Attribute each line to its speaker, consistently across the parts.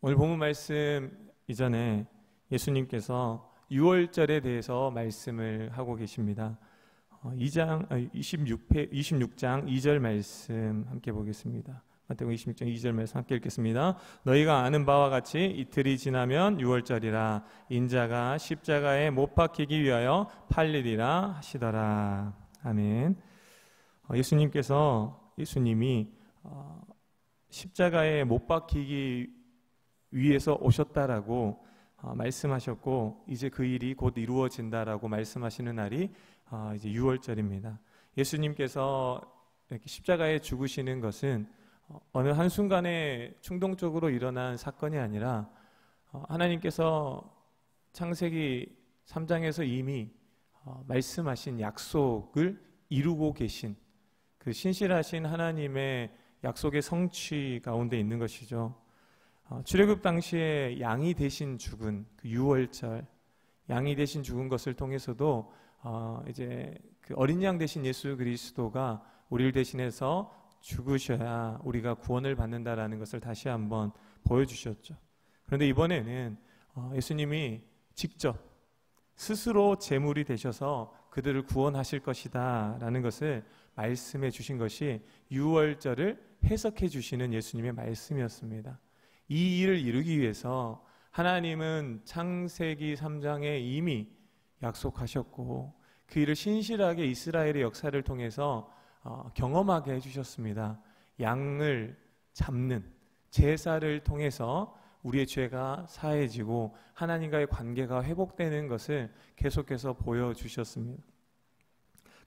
Speaker 1: 오늘 본문 말씀 이전에 예수님께서 유월절에 대해서 말씀을 하고 계십니다. 26장 2절 말씀 함께 보겠습니다. 마태복음 26장 2절 말씀 함께 읽겠습니다. 너희가 아는 바와 같이 이틀이 지나면 유월절이라 인자가 십자가에 못 박히기 위하여 팔리리라 하시더라. 아멘. 예수님이 십자가에 못 박히기 위해서 오셨다라고 말씀하셨고, 이제 그 일이 곧 이루어진다라고 말씀하시는 날이 이제 유월절입니다. 예수님께서 이렇게 십자가에 죽으시는 것은 어느 한순간에 충동적으로 일어난 사건이 아니라 하나님께서 창세기 3장에서 이미 말씀하신 약속을 이루고 계신 그 신실하신 하나님의 약속의 성취 가운데 있는 것이죠. 출애굽 당시에 양이 대신 죽은 그 유월절, 양이 대신 죽은 것을 통해서도 이제 그 어린 양 대신 예수 그리스도가 우리를 대신해서 죽으셔야 우리가 구원을 받는다라는 것을 다시 한번 보여주셨죠. 그런데 이번에는 예수님이 직접 스스로 제물이 되셔서 그들을 구원하실 것이다 라는 것을 말씀해 주신 것이 유월절을 해석해 주시는 예수님의 말씀이었습니다. 이 일을 이루기 위해서 하나님은 창세기 3장에 이미 약속하셨고 그 일을 신실하게 이스라엘의 역사를 통해서 경험하게 해주셨습니다. 양을 잡는 제사를 통해서 우리의 죄가 사해지고 하나님과의 관계가 회복되는 것을 계속해서 보여주셨습니다.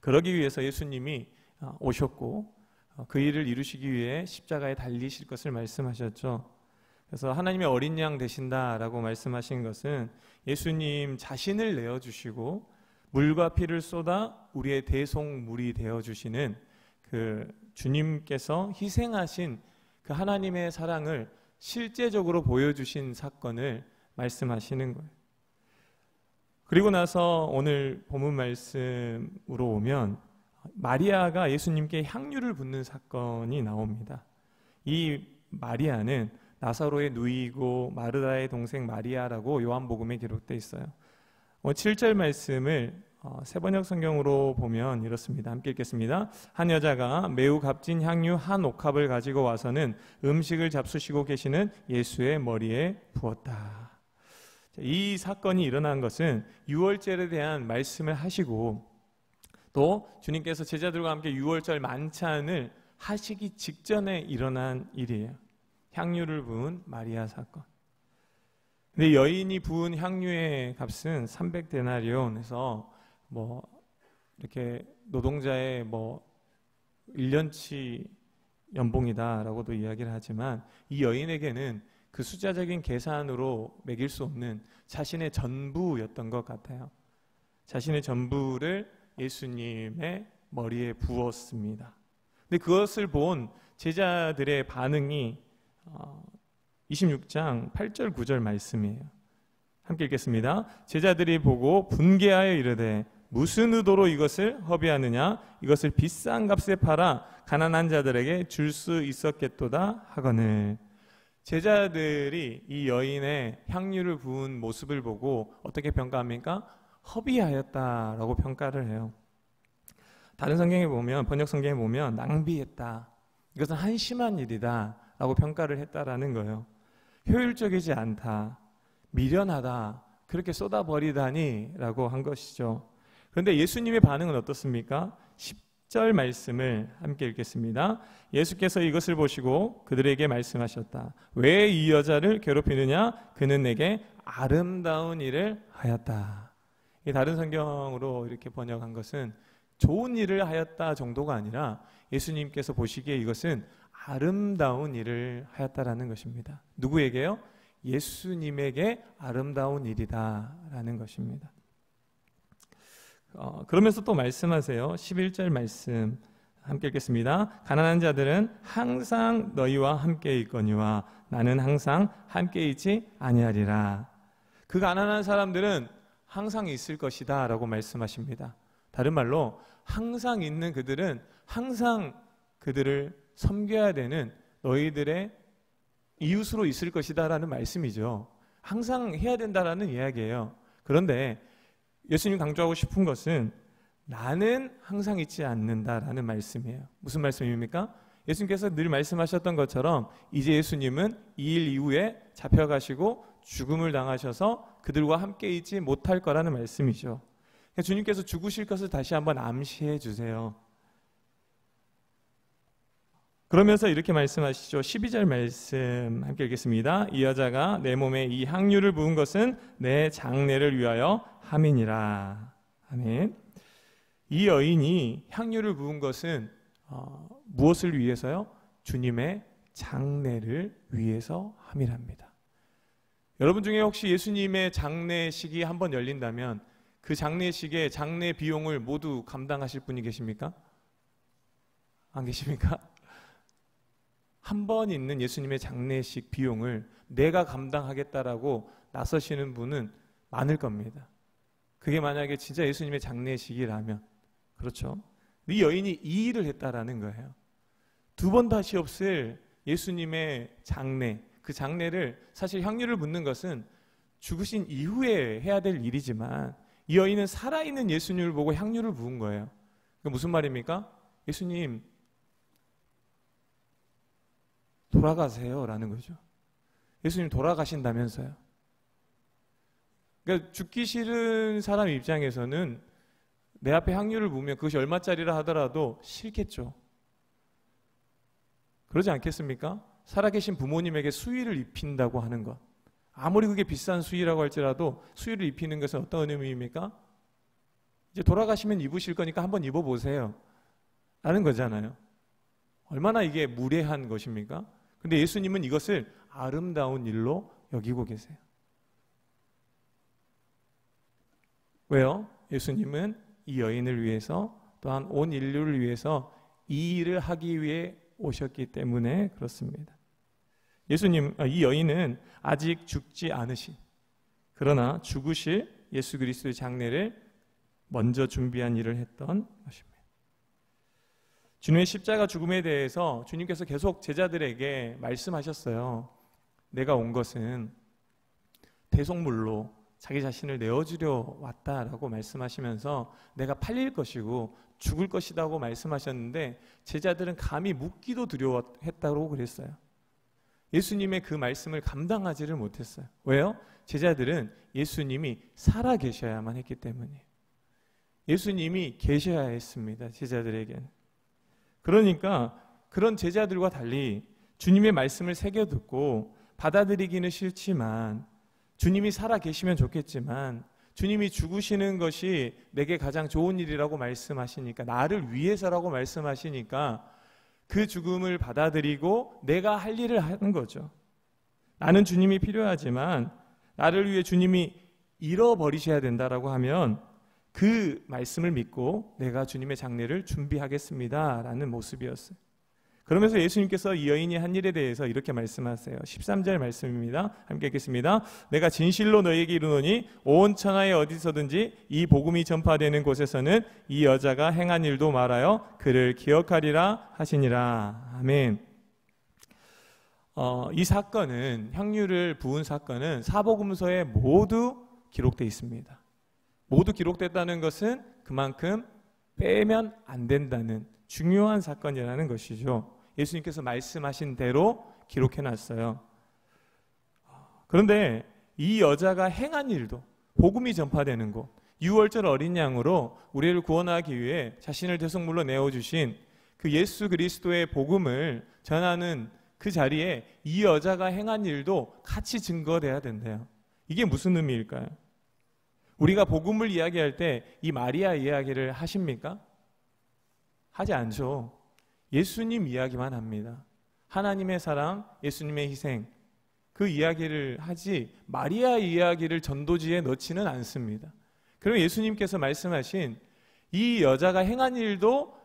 Speaker 1: 그러기 위해서 예수님이 오셨고 그 일을 이루시기 위해 십자가에 달리실 것을 말씀하셨죠. 그래서 하나님의 어린 양 되신다라고 말씀하신 것은 예수님 자신을 내어주시고 물과 피를 쏟아 우리의 대속물이 되어주시는 그 주님께서 희생하신 그 하나님의 사랑을 실제적으로 보여주신 사건을 말씀하시는 거예요. 그리고 나서 오늘 본문 말씀으로 오면 마리아가 예수님께 향유를 붓는 사건이 나옵니다. 이 마리아는 나사로의 누이고 마르다의 동생 마리아라고 요한복음에 기록되어 있어요. 7절 말씀을 세번역 성경으로 보면 이렇습니다. 함께 읽겠습니다. 한 여자가 매우 값진 향유 한 옥합을 가지고 와서는 음식을 잡수시고 계시는 예수의 머리에 부었다. 이 사건이 일어난 것은 유월절에 대한 말씀을 하시고 또 주님께서 제자들과 함께 유월절 만찬을 하시기 직전에 일어난 일이에요. 향유를 부은 마리아 사건. 근데 여인이 부은 향유의 값은 300데나리온에서 이렇게 노동자의 1년치 연봉이다라고도 이야기를 하지만 이 여인에게는 그 숫자적인 계산으로 매길 수 없는 자신의 전부였던 것 같아요. 자신의 전부를 예수님의 머리에 부었습니다. 근데 그것을 본 제자들의 반응이 26장 8절 9절 말씀이에요. 함께 읽겠습니다. 제자들이 보고 분개하여 이르되 무슨 의도로 이것을 허비하느냐? 이것을 비싼 값에 팔아 가난한 자들에게 줄 수 있었겠도다 하거늘. 제자들이 이 여인의 향유를 부은 모습을 보고 어떻게 평가합니까? 허비하였다라고 평가를 해요. 다른 성경에 보면, 번역 성경에 보면 낭비했다, 이것은 한심한 일이다 라고 평가를 했다라는 거예요. 효율적이지 않다, 미련하다, 그렇게 쏟아버리다니 라고 한 것이죠. 그런데 예수님의 반응은 어떻습니까? 10절 말씀을 함께 읽겠습니다. 예수께서 이것을 보시고 그들에게 말씀하셨다. 왜 이 여자를 괴롭히느냐? 그는 내게 아름다운 일을 하였다. 다른 성경으로 이렇게 번역한 것은 좋은 일을 하였다 정도가 아니라 예수님께서 보시기에 이것은 아름다운 일을 하였다라는 것입니다. 누구에게요? 예수님에게 아름다운 일이다라는 것입니다. 그러면서 또 말씀하세요. 11절 말씀 함께 읽겠습니다. 가난한 자들은 항상 너희와 함께 있거니와 나는 항상 함께 있지 아니하리라. 그 가난한 사람들은 항상 있을 것이다 라고 말씀하십니다. 다른 말로 항상 있는 그들은 항상 그들을 섬겨야 되는 너희들의 이웃으로 있을 것이다라는 말씀이죠. 항상 해야 된다라는 이야기예요. 그런데 예수님 강조하고 싶은 것은 나는 항상 있지 않는다라는 말씀이에요. 무슨 말씀입니까? 예수님께서 늘 말씀하셨던 것처럼 이제 예수님은 이 일 이후에 잡혀가시고 죽음을 당하셔서 그들과 함께 있지 못할 거라는 말씀이죠. 주님께서 죽으실 것을 다시 한번 암시해 주세요. 그러면서 이렇게 말씀하시죠. 12절 말씀 함께 읽겠습니다. 이 여자가 내 몸에 이 향유를 부은 것은 내 장례를 위하여 함이니라. 아멘. 이 여인이 향유를 부은 것은 무엇을 위해서요? 주님의 장례를 위해서 함이랍니다. 여러분 중에 혹시 예수님의 장례식이 한번 열린다면 그 장례식의 장례 비용을 모두 감당하실 분이 계십니까? 안 계십니까? 한 번 있는 예수님의 장례식 비용을 내가 감당하겠다라고 나서시는 분은 많을 겁니다. 그게 만약에 진짜 예수님의 장례식이라면, 그렇죠? 이 여인이 이 일을 했다라는 거예요. 두 번 다시 없을 예수님의 장례, 그 장례를, 사실 향유를 붓는 것은 죽으신 이후에 해야 될 일이지만 이 여인은 살아있는 예수님을 보고 향유를 부은 거예요. 그게 무슨 말입니까? 예수님 돌아가세요 라는 거죠. 예수님 돌아가신다면서요. 그러니까 죽기 싫은 사람 입장에서는 내 앞에 향유를 부으면 그것이 얼마짜리라 하더라도 싫겠죠. 그러지 않겠습니까? 살아계신 부모님에게 수의를 입힌다고 하는 것, 아무리 그게 비싼 수의라고 할지라도 수의를 입히는 것은 어떤 의미입니까? 이제 돌아가시면 입으실 거니까 한번 입어보세요 라는 거잖아요. 얼마나 이게 무례한 것입니까? 근데 예수님은 이것을 아름다운 일로 여기고 계세요. 왜요? 예수님은 이 여인을 위해서, 또한 온 인류를 위해서 이 일을 하기 위해 오셨기 때문에 그렇습니다. 이 여인은 아직 죽지 않으신, 그러나 죽으실 예수 그리스도의 장례를 먼저 준비한 일을 했던 것입니다. 주님의 십자가 죽음에 대해서 주님께서 계속 제자들에게 말씀하셨어요. 내가 온 것은 대속물로 자기 자신을 내어주려 왔다라고 말씀하시면서 내가 팔릴 것이고 죽을 것이라고 말씀하셨는데 제자들은 감히 묻기도 두려워했다고 그랬어요. 예수님의 그 말씀을 감당하지를 못했어요. 왜요? 제자들은 예수님이 살아 계셔야만 했기 때문이에요. 예수님이 계셔야 했습니다. 제자들에게는. 그러니까 그런 제자들과 달리 주님의 말씀을 새겨 듣고 받아들이기는 싫지만, 주님이 살아 계시면 좋겠지만 주님이 죽으시는 것이 내게 가장 좋은 일이라고 말씀하시니까, 나를 위해서라고 말씀하시니까 그 죽음을 받아들이고 내가 할 일을 하는 거죠. 나는 주님이 필요하지만 나를 위해 주님이 잃어버리셔야 된다라고 하면 그 말씀을 믿고 내가 주님의 장례를 준비하겠습니다 라는 모습이었어요. 그러면서 예수님께서 이 여인이 한 일에 대해서 이렇게 말씀하세요. 13절 말씀입니다. 함께 읽겠습니다. 내가 진실로 너희에게 이르노니 온 천하에 어디서든지 이 복음이 전파되는 곳에서는 이 여자가 행한 일도 말하여 그를 기억하리라 하시니라. 아멘. 이 사건은, 향유를 부은 사건은 사복음서에 모두 기록되어 있습니다. 모두 기록됐다는 것은 그만큼 빼면 안 된다는 중요한 사건이라는 것이죠. 예수님께서 말씀하신 대로 기록해놨어요. 그런데 이 여자가 행한 일도, 복음이 전파되는 곳, 유월절 어린 양으로 우리를 구원하기 위해 자신을 대속물로 내어주신 그 예수 그리스도의 복음을 전하는 그 자리에 이 여자가 행한 일도 같이 증거돼야 된대요. 이게 무슨 의미일까요? 우리가 복음을 이야기할 때 이 마리아 이야기를 하십니까? 하지 않죠. 예수님 이야기만 합니다. 하나님의 사랑, 예수님의 희생, 그 이야기를 하지 마리아 이야기를 전도지에 넣지는 않습니다. 그럼 예수님께서 말씀하신 이 여자가 행한 일도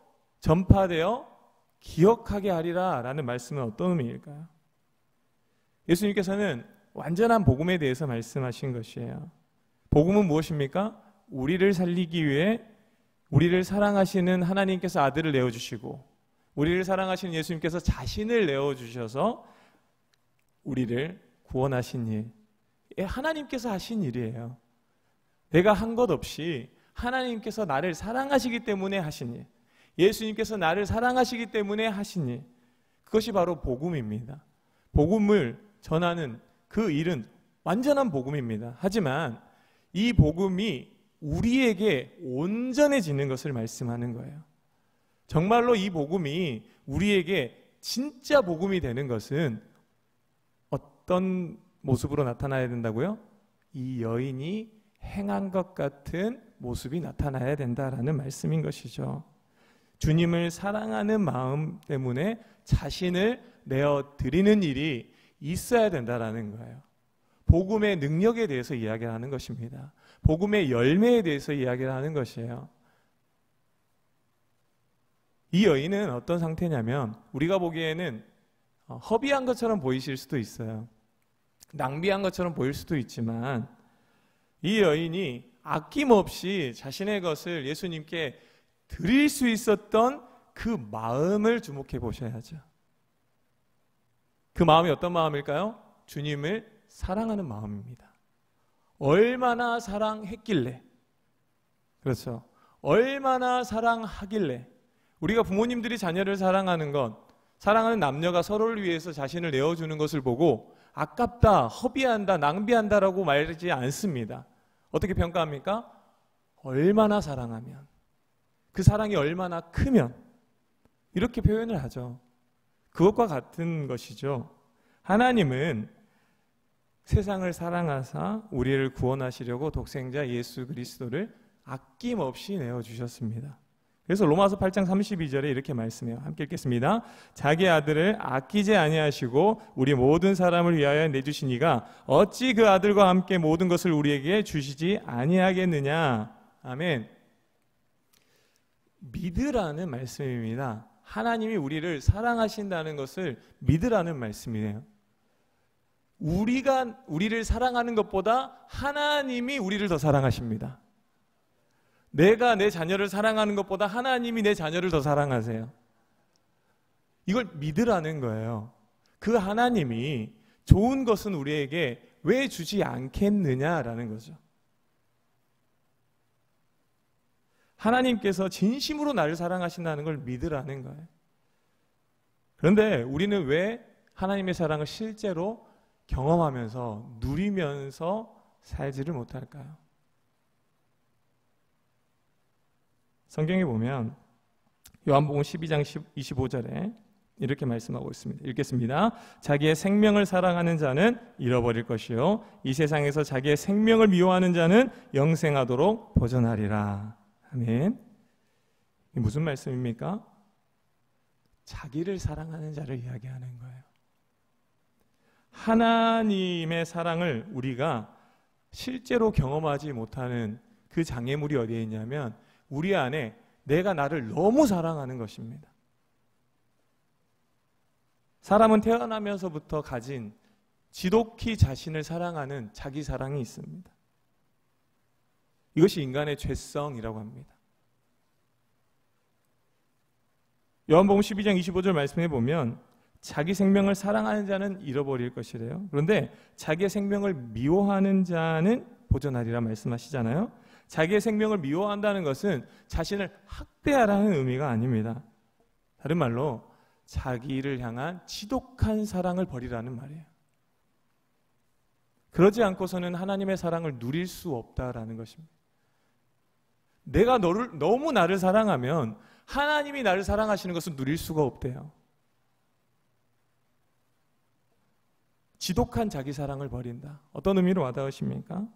Speaker 1: 전파되어 기억하게 하리라 라는 말씀은 어떤 의미일까요? 예수님께서는 완전한 복음에 대해서 말씀하신 것이에요. 복음은 무엇입니까? 우리를 살리기 위해 우리를 사랑하시는 하나님께서 아들을 내어주시고 우리를 사랑하시는 예수님께서 자신을 내어주셔서 우리를 구원하신 일, 하나님께서 하신 일이에요. 내가 한 것 없이 하나님께서 나를 사랑하시기 때문에 하신 일, 예수님께서 나를 사랑하시기 때문에 하신 일, 그것이 바로 복음입니다. 복음을 전하는 그 일은 완전한 복음입니다. 하지만 이 복음이 우리에게 온전해지는 것을 말씀하는 거예요. 정말로 이 복음이 우리에게 진짜 복음이 되는 것은 어떤 모습으로 나타나야 된다고요? 이 여인이 행한 것 같은 모습이 나타나야 된다라는 말씀인 것이죠. 주님을 사랑하는 마음 때문에 자신을 내어드리는 일이 있어야 된다라는 거예요. 복음의 능력에 대해서 이야기를 하는 것입니다. 복음의 열매에 대해서 이야기를 하는 것이에요. 이 여인은 어떤 상태냐면 우리가 보기에는 허비한 것처럼 보이실 수도 있어요. 낭비한 것처럼 보일 수도 있지만 이 여인이 아낌없이 자신의 것을 예수님께 드릴 수 있었던 그 마음을 주목해 보셔야죠. 그 마음이 어떤 마음일까요? 주님을 사랑하는 마음입니다. 얼마나 사랑했길래, 그렇죠, 얼마나 사랑하길래. 우리가 부모님들이 자녀를 사랑하는 것, 사랑하는 남녀가 서로를 위해서 자신을 내어주는 것을 보고 아깝다, 허비한다, 낭비한다라고 말하지 않습니다. 어떻게 평가합니까? 얼마나 사랑하면, 그 사랑이 얼마나 크면, 이렇게 표현을 하죠. 그것과 같은 것이죠. 하나님은 세상을 사랑하사 우리를 구원하시려고 독생자 예수 그리스도를 아낌없이 내어주셨습니다. 그래서 로마서 8장 32절에 이렇게 말씀해요. 함께 읽겠습니다. 자기 아들을 아끼지 아니하시고 우리 모든 사람을 위하여 내주시니가 어찌 그 아들과 함께 모든 것을 우리에게 주시지 아니하겠느냐. 아멘. 믿으라는 말씀입니다. 하나님이 우리를 사랑하신다는 것을 믿으라는 말씀이에요. 우리가 우리를 사랑하는 것보다 하나님이 우리를 더 사랑하십니다. 내가 내 자녀를 사랑하는 것보다 하나님이 내 자녀를 더 사랑하세요. 이걸 믿으라는 거예요. 그 하나님이 좋은 것은 우리에게 왜 주지 않겠느냐라는 거죠. 하나님께서 진심으로 나를 사랑하신다는 걸 믿으라는 거예요. 그런데 우리는 왜 하나님의 사랑을 실제로 경험하면서 누리면서 살지를 못할까요? 성경에 보면 요한복음 12장 25절에 이렇게 말씀하고 있습니다. 읽겠습니다. 자기의 생명을 사랑하는 자는 잃어버릴 것이요 이 세상에서 자기의 생명을 미워하는 자는 영생하도록 보존하리라. 아멘. 이게 무슨 말씀입니까? 자기를 사랑하는 자를 이야기하는 거예요. 하나님의 사랑을 우리가 실제로 경험하지 못하는 그 장애물이 어디에 있냐면 우리 안에 내가 나를 너무 사랑하는 것입니다. 사람은 태어나면서부터 가진 지독히 자신을 사랑하는 자기 사랑이 있습니다. 이것이 인간의 죄성이라고 합니다. 요한복음 12장 25절 말씀해 보면 자기 생명을 사랑하는 자는 잃어버릴 것이래요. 그런데 자기의 생명을 미워하는 자는 보존하리라 말씀하시잖아요. 자기의 생명을 미워한다는 것은 자신을 학대하라는 의미가 아닙니다. 다른 말로 자기를 향한 지독한 사랑을 버리라는 말이에요. 그러지 않고서는 하나님의 사랑을 누릴 수 없다라는 것입니다. 내가 너무 나를 사랑하면 하나님이 나를 사랑하시는 것을 누릴 수가 없대요. 지독한 자기 사랑을 버린다. 어떤 의미로 와닿으십니까?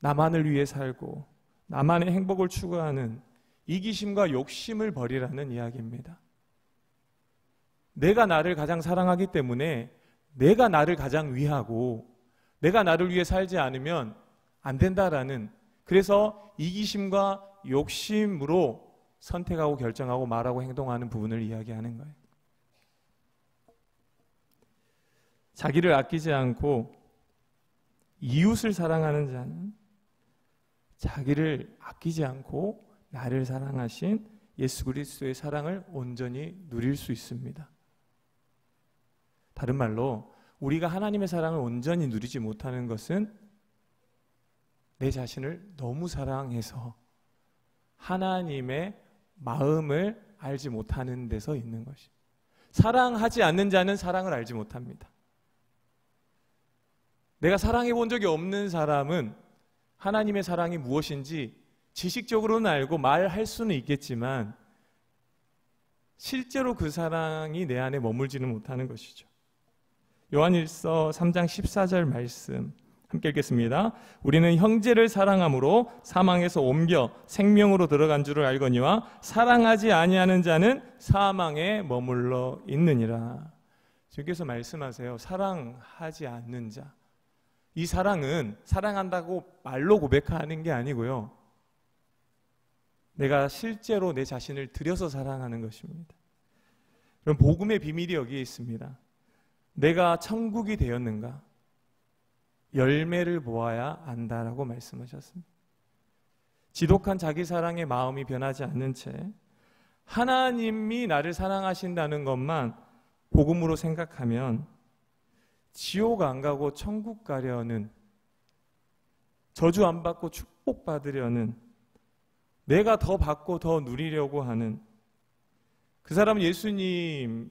Speaker 1: 나만을 위해 살고 나만의 행복을 추구하는 이기심과 욕심을 버리라는 이야기입니다. 내가 나를 가장 사랑하기 때문에 내가 나를 가장 위하고 내가 나를 위해 살지 않으면 안 된다라는, 그래서 이기심과 욕심으로 선택하고 결정하고 말하고 행동하는 부분을 이야기하는 거예요. 자기를 아끼지 않고 이웃을 사랑하는 자는 자기를 아끼지 않고 나를 사랑하신 예수 그리스도의 사랑을 온전히 누릴 수 있습니다. 다른 말로 우리가 하나님의 사랑을 온전히 누리지 못하는 것은 내 자신을 너무 사랑해서 하나님의 마음을 알지 못하는 데서 있는 것이. 사랑하지 않는 자는 사랑을 알지 못합니다. 내가 사랑해 본 적이 없는 사람은 하나님의 사랑이 무엇인지 지식적으로는 알고 말할 수는 있겠지만 실제로 그 사랑이 내 안에 머물지는 못하는 것이죠. 요한일서 3장 14절 말씀 함께 읽겠습니다. 우리는 형제를 사랑함으로 사망에서 옮겨 생명으로 들어간 줄을 알거니와 사랑하지 아니하는 자는 사망에 머물러 있느니라. 주께서 말씀하세요. 사랑하지 않는 자. 이 사랑은 사랑한다고 말로 고백하는 게 아니고요. 내가 실제로 내 자신을 들여서 사랑하는 것입니다. 그럼 복음의 비밀이 여기에 있습니다. 내가 천국이 되었는가? 열매를 보아야 안다라고 말씀하셨습니다. 지독한 자기 사랑의 마음이 변하지 않는 채 하나님이 나를 사랑하신다는 것만 복음으로 생각하면 지옥 안 가고 천국 가려는, 저주 안 받고 축복 받으려는, 내가 더 받고 더 누리려고 하는 그 사람은 예수님을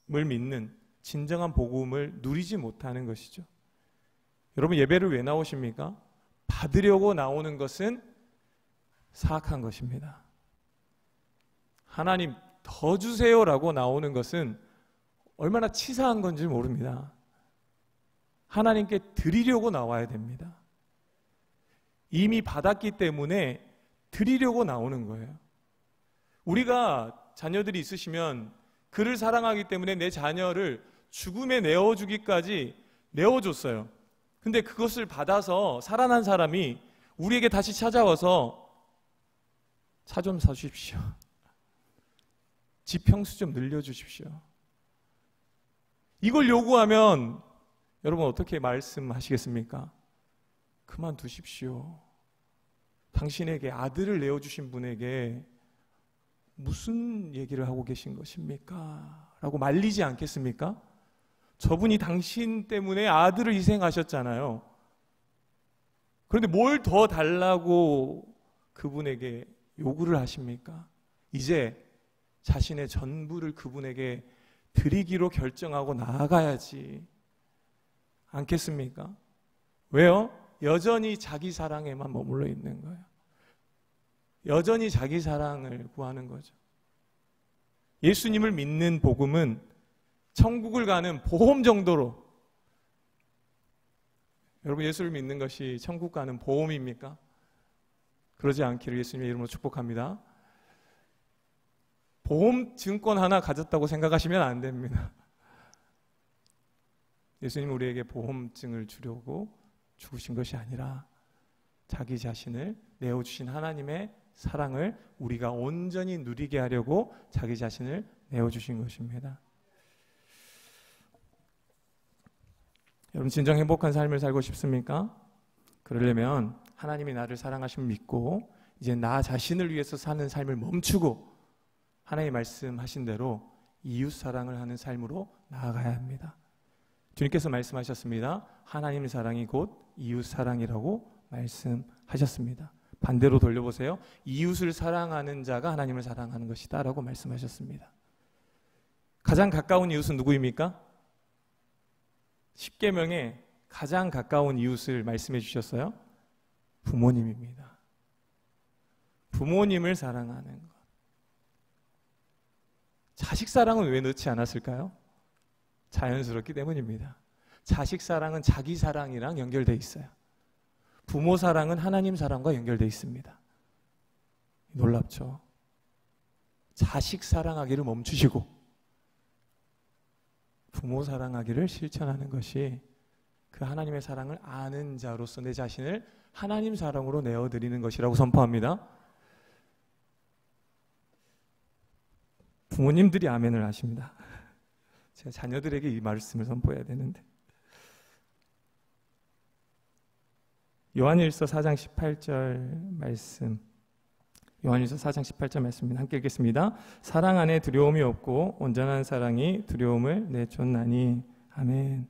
Speaker 1: 믿는 진정한 복음을 누리지 못하는 것이죠. 여러분, 예배를 왜 나오십니까? 받으려고 나오는 것은 사악한 것입니다. 하나님 더 주세요라고 나오는 것은 얼마나 치사한 건지 모릅니다. 하나님께 드리려고 나와야 됩니다. 이미 받았기 때문에 드리려고 나오는 거예요. 우리가 자녀들이 있으시면 그를 사랑하기 때문에 내 자녀를 죽음에 내어주기까지 내어줬어요. 근데 그것을 받아서 살아난 사람이 우리에게 다시 찾아와서 차 좀 사주십시오. 집 평수 좀 늘려주십시오. 이걸 요구하면 여러분 어떻게 말씀하시겠습니까? 그만두십시오. 당신에게 아들을 내어주신 분에게 무슨 얘기를 하고 계신 것입니까? 라고 말리지 않겠습니까? 저분이 당신 때문에 아들을 희생하셨잖아요. 그런데 뭘 더 달라고 그분에게 요구를 하십니까? 이제 자신의 전부를 그분에게 드리기로 결정하고 나아가야지 않겠습니까? 왜요? 여전히 자기 사랑에만 머물러 있는 거예요. 여전히 자기 사랑을 구하는 거죠. 예수님을 믿는 복음은 천국을 가는 보험 정도로, 여러분 예수를 믿는 것이 천국 가는 보험입니까? 그러지 않기를 예수님의 이름으로 축복합니다. 보험 증권 하나 가졌다고 생각하시면 안 됩니다. 예수님은 우리에게 보험증을 주려고 죽으신 것이 아니라 자기 자신을 내어주신 하나님의 사랑을 우리가 온전히 누리게 하려고 자기 자신을 내어주신 것입니다. 여러분 진정 행복한 삶을 살고 싶습니까? 그러려면 하나님이 나를 사랑하심을 믿고 이제 나 자신을 위해서 사는 삶을 멈추고 하나님이 말씀하신 대로 이웃 사랑을 하는 삶으로 나아가야 합니다. 주님께서 말씀하셨습니다. 하나님의 사랑이 곧 이웃 사랑이라고 말씀하셨습니다. 반대로 돌려보세요. 이웃을 사랑하는 자가 하나님을 사랑하는 것이다 라고 말씀하셨습니다. 가장 가까운 이웃은 누구입니까? 십계명에 가장 가까운 이웃을 말씀해 주셨어요. 부모님입니다. 부모님을 사랑하는 것. 자식 사랑은 왜 넣지 않았을까요? 자연스럽기 때문입니다. 자식 사랑은 자기 사랑이랑 연결되어 있어요. 부모 사랑은 하나님 사랑과 연결되어 있습니다. 놀랍죠? 자식 사랑하기를 멈추시고 부모 사랑하기를 실천하는 것이 그 하나님의 사랑을 아는 자로서 내 자신을 하나님 사랑으로 내어드리는 것이라고 선포합니다. 부모님들이 아멘을 하십니다. 제가 자녀들에게 이 말씀을 선포해야 되는데. 요한일서 4장 18절 말씀, 요한일서 4장 18절 말씀입니다. 함께 읽겠습니다. 사랑 안에 두려움이 없고 온전한 사랑이 두려움을 내쫓나니 아멘.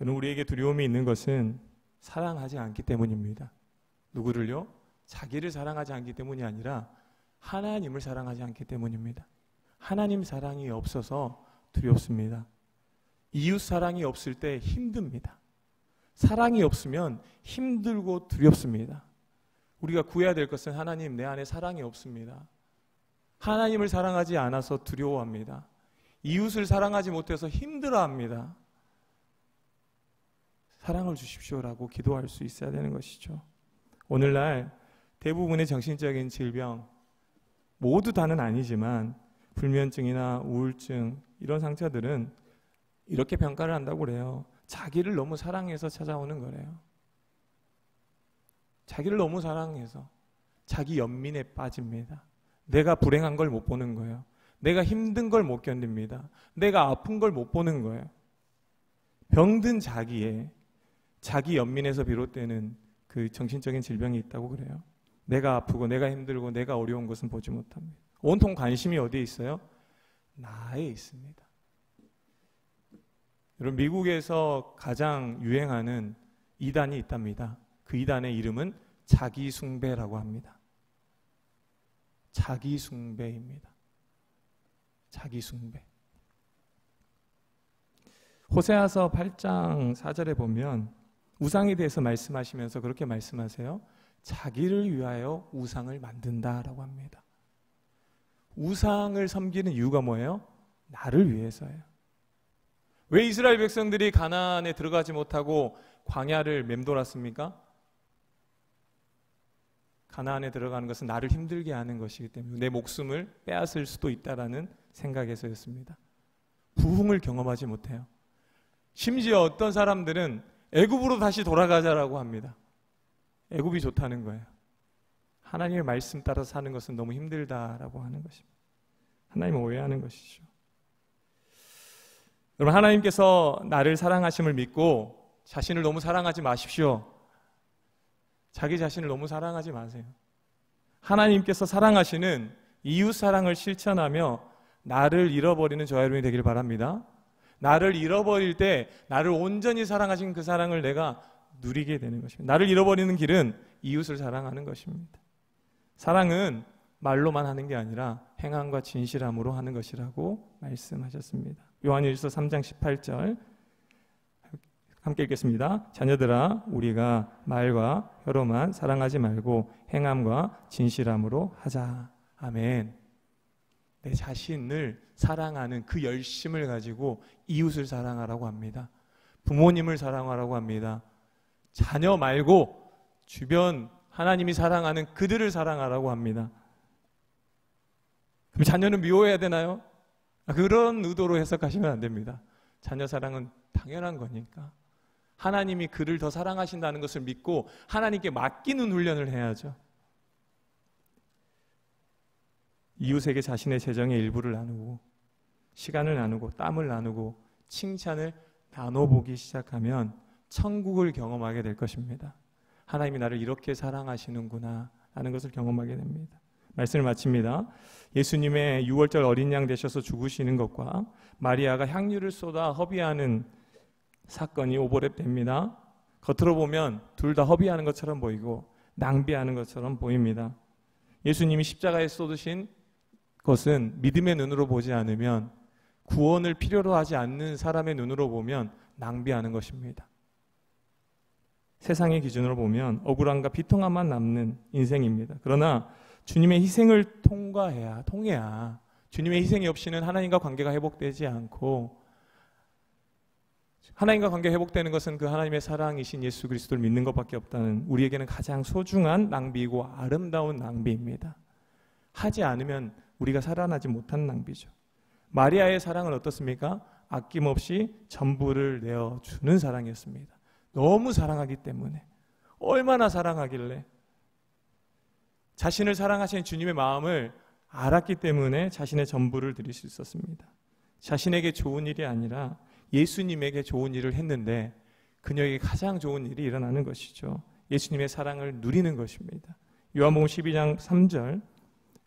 Speaker 1: 여러분, 우리에게 두려움이 있는 것은 사랑하지 않기 때문입니다. 누구를요? 자기를 사랑하지 않기 때문이 아니라 하나님을 사랑하지 않기 때문입니다. 하나님 사랑이 없어서 두렵습니다. 이웃 사랑이 없을 때 힘듭니다. 사랑이 없으면 힘들고 두렵습니다. 우리가 구해야 될 것은 하나님, 내 안에 사랑이 없습니다. 하나님을 사랑하지 않아서 두려워합니다. 이웃을 사랑하지 못해서 힘들어합니다. 사랑을 주십시오라고 기도할 수 있어야 되는 것이죠. 오늘날 대부분의 정신적인 질병, 모두 다는 아니지만 불면증이나 우울증 이런 상처들은 이렇게 평가를 한다고 그래요. 자기를 너무 사랑해서 찾아오는 거래요. 자기를 너무 사랑해서 자기 연민에 빠집니다. 내가 불행한 걸 못 보는 거예요. 내가 힘든 걸 못 견딥니다. 내가 아픈 걸 못 보는 거예요. 병든 자기의 자기 연민에서 비롯되는 그 정신적인 질병이 있다고 그래요. 내가 아프고 내가 힘들고 내가 어려운 것은 보지 못합니다. 온통 관심이 어디에 있어요? 나에 있습니다. 여러분, 미국에서 가장 유행하는 이단이 있답니다. 그 이단의 이름은 자기숭배라고 합니다. 자기숭배입니다. 자기숭배. 호세아서 8장 4절에 보면 우상에 대해서 말씀하시면서 그렇게 말씀하세요. 자기를 위하여 우상을 만든다라고 합니다. 우상을 섬기는 이유가 뭐예요? 나를 위해서예요. 왜 이스라엘 백성들이 가나안에 들어가지 못하고 광야를 맴돌았습니까? 가나안에 들어가는 것은 나를 힘들게 하는 것이기 때문에 내 목숨을 빼앗을 수도 있다라는 생각에서였습니다. 부흥을 경험하지 못해요. 심지어 어떤 사람들은 애굽으로 다시 돌아가자라고 합니다. 애굽이 좋다는 거예요. 하나님의 말씀 따라 사는 것은 너무 힘들다라고 하는 것입니다. 하나님을 오해하는 것이죠. 여러분, 하나님께서 나를 사랑하심을 믿고 자신을 너무 사랑하지 마십시오. 자기 자신을 너무 사랑하지 마세요. 하나님께서 사랑하시는 이웃 사랑을 실천하며 나를 잃어버리는 저와 여러분이 되길 바랍니다. 나를 잃어버릴 때 나를 온전히 사랑하신 그 사랑을 내가 누리게 되는 것입니다. 나를 잃어버리는 길은 이웃을 사랑하는 것입니다. 사랑은 말로만 하는 게 아니라 행함과 진실함으로 하는 것이라고 말씀하셨습니다. 요한일서 3장 18절 함께 읽겠습니다. 자녀들아, 우리가 말과 혀로만 사랑하지 말고 행함과 진실함으로 하자. 아멘. 내 자신을 사랑하는 그 열심을 가지고 이웃을 사랑하라고 합니다. 부모님을 사랑하라고 합니다. 자녀 말고 주변 하나님이 사랑하는 그들을 사랑하라고 합니다. 그럼 자녀는 미워해야 되나요? 그런 의도로 해석하시면 안 됩니다. 자녀 사랑은 당연한 거니까 하나님이 그를 더 사랑하신다는 것을 믿고 하나님께 맡기는 훈련을 해야죠. 이웃에게 자신의 재정의 일부를 나누고 시간을 나누고 땀을 나누고 칭찬을 나눠보기 시작하면 천국을 경험하게 될 것입니다. 하나님이 나를 이렇게 사랑하시는구나 라는 것을 경험하게 됩니다. 말씀을 마칩니다. 예수님의 6월절 어린 양 되셔서 죽으시는 것과 마리아가 향유를 쏟아 허비하는 사건이 오버랩됩니다. 겉으로 보면 둘 다 허비하는 것처럼 보이고 낭비하는 것처럼 보입니다. 예수님이 십자가에 쏟으신 것은 믿음의 눈으로 보지 않으면, 구원을 필요로 하지 않는 사람의 눈으로 보면 낭비하는 것입니다. 세상의 기준으로 보면 억울함과 비통함만 남는 인생입니다. 그러나 주님의 희생을 통해야 주님의 희생이 없이는 하나님과 관계가 회복되지 않고, 하나님과 관계가 회복되는 것은 그 하나님의 사랑이신 예수 그리스도를 믿는 것밖에 없다는, 우리에게는 가장 소중한 낭비이고 아름다운 낭비입니다. 하지 않으면 우리가 살아나지 못한 낭비죠. 마리아의 사랑은 어떻습니까? 아낌없이 전부를 내어주는 사랑이었습니다. 너무 사랑하기 때문에. 얼마나 사랑하길래, 자신을 사랑하시는 주님의 마음을 알았기 때문에 자신의 전부를 드릴 수 있었습니다. 자신에게 좋은 일이 아니라 예수님에게 좋은 일을 했는데 그녀에게 가장 좋은 일이 일어나는 것이죠. 예수님의 사랑을 누리는 것입니다. 요한복음 12장 3절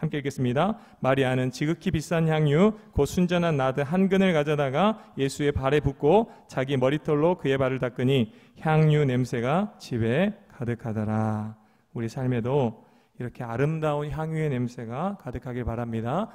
Speaker 1: 함께 읽겠습니다. 마리아는 지극히 비싼 향유 곧 순전한 나드 한 근을 가져다가 예수의 발에 붓고 자기 머리털로 그의 발을 닦으니 향유 냄새가 집에 가득하더라. 우리 삶에도 이렇게 아름다운 향유의 냄새가 가득하길 바랍니다.